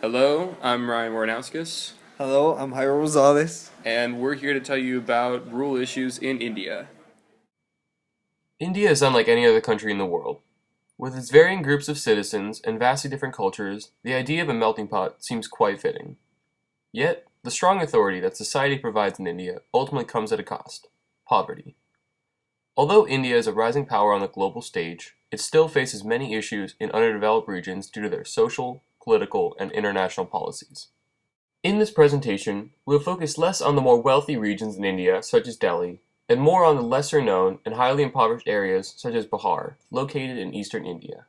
Hello, I'm Waranauskas, Hello, I'm Jairo Rosales. and we're here to tell you about rural issues in India. India is unlike any other country in the world. With its varying groups of citizens and vastly different cultures, the idea of a melting pot seems quite fitting. Yet, the strong authority that society provides in India ultimately comes at a cost: poverty. Although India is a rising power on the global stage, it still faces many issues in underdeveloped regions due to their social, political, and international policies. In this presentation, we'll focus less on the more wealthy regions in India, such as Delhi, and more on the lesser known and highly impoverished areas such as Bihar, located in eastern India.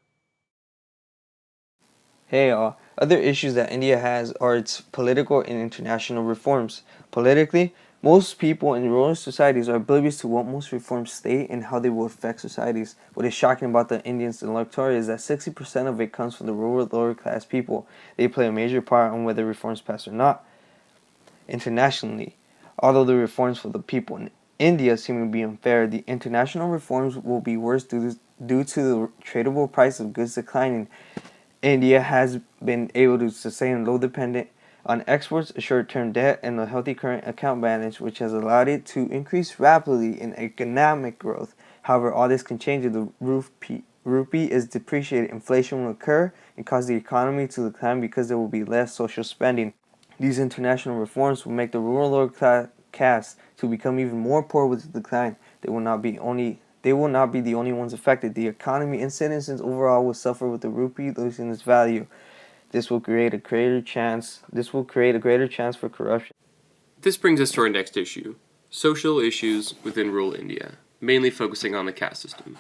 Hey, other issues that India has are its political and international reforms. Politically, most people in rural societies are oblivious to what most reforms state and how they will affect societies. What is shocking about the Indians' electorate is that 60% of it comes from the rural lower class people. They play a major part on whether reforms pass or not. Internationally, although the reforms for the people in India seem to be unfair, the international reforms will be worse due to the tradable price of goods declining. India has been able to sustain low dependence on exports, a short-term debt, and a healthy current account balance, which has allowed it to increase rapidly in economic growth. However, all this can change if the rupee is depreciated. Inflation will occur and cause the economy to decline because there will be less social spending. These international reforms will make the rural lower caste to become even more poor with the decline. They will not be the only ones affected. The economy and citizens overall will suffer with the rupee losing its value. This will create a greater chance for corruption. This brings us to our next issue: social issues within rural India, mainly focusing on the caste system.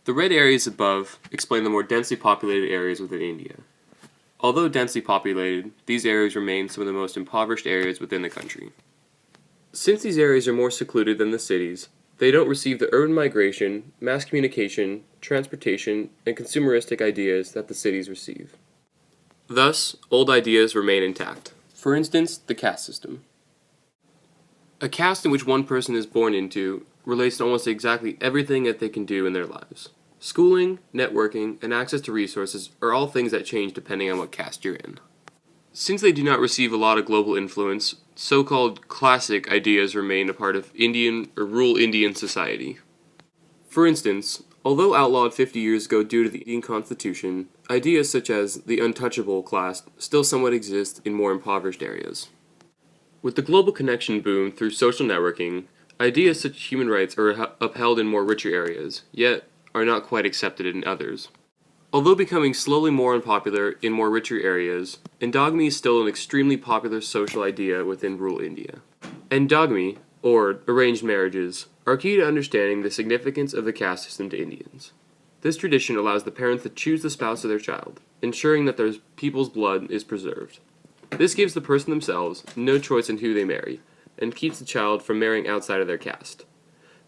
The red areas above explain the more densely populated areas within India. Although densely populated, these areas remain some of the most impoverished areas within the country. Since these areas are more secluded than the cities, they don't receive the urban migration, mass communication, transportation, and consumeristic ideas that the cities receive. Thus, old ideas remain intact. For instance, the caste system. A caste in which one person is born into relates to almost exactly everything that they can do in their lives. Schooling, networking, and access to resources are all things that change depending on what caste you're in. Since they do not receive a lot of global influence, so-called classic ideas remain a part of Indian or rural Indian society. For instance, although outlawed 50 years ago due to the Indian Constitution, ideas such as the untouchable class still somewhat exist in more impoverished areas. With the global connection boom through social networking, ideas such as human rights are upheld in more richer areas, yet are not quite accepted in others. Although becoming slowly more unpopular in more richer areas, endogamy is still an extremely popular social idea within rural India. Endogamy, or arranged marriages, are key to understanding the significance of the caste system to Indians. This tradition allows the parents to choose the spouse of their child, ensuring that their people's blood is preserved. This gives the person themselves no choice in who they marry, and keeps the child from marrying outside of their caste.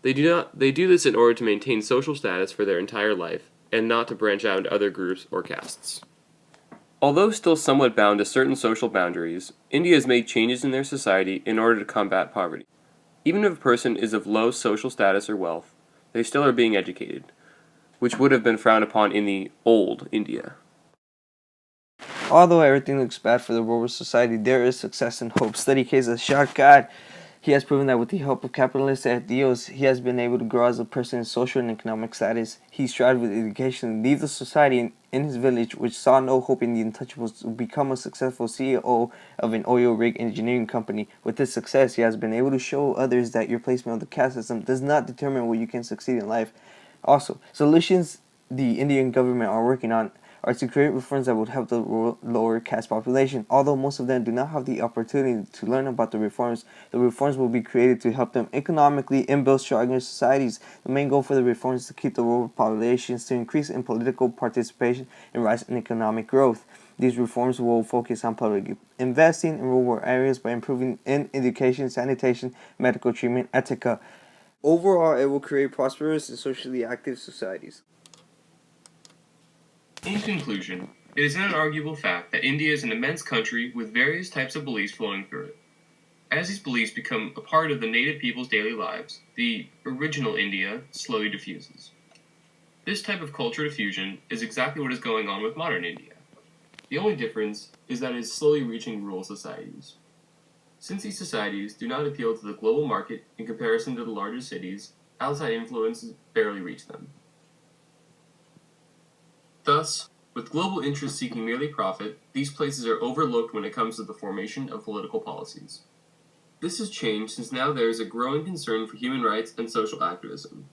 They do this in order to maintain social status for their entire life, and not to branch out into other groups or castes. Although still somewhat bound to certain social boundaries, India has made changes in their society in order to combat poverty. Even if a person is of low social status or wealth, they still are being educated, which would have been frowned upon in the old India. Although everything looks bad for the rural society, there is success and hope. Study case of Shahkar. He has proven that with the help of capitalist ideals, he has been able to grow as a person in social and economic status. He strived with education to leave the society in his village, which saw no hope in the untouchables, to become a successful CEO of an oil rig engineering company. With this success, he has been able to show others that your placement of the caste system does not determine where you can succeed in life. Also, solutions the Indian government are working on are to create reforms that would help the lower caste population. Although most of them do not have the opportunity to learn about the reforms will be created to help them economically and build stronger societies. The main goal for the reforms is to keep the rural populations to increase in political participation and rise in economic growth. These reforms will focus on public investing in rural areas by improving in education, sanitation, medical treatment, etc. Overall, it will create prosperous and socially active societies. In conclusion, it is an unarguable fact that India is an immense country with various types of beliefs flowing through it. As these beliefs become a part of the native people's daily lives, the original India slowly diffuses. This type of culture diffusion is exactly what is going on with modern India. The only difference is that it is slowly reaching rural societies. Since these societies do not appeal to the global market in comparison to the larger cities, outside influences barely reach them. Thus, with global interests seeking merely profit, these places are overlooked when it comes to the formation of political policies. This has changed since now there is a growing concern for human rights and social activism.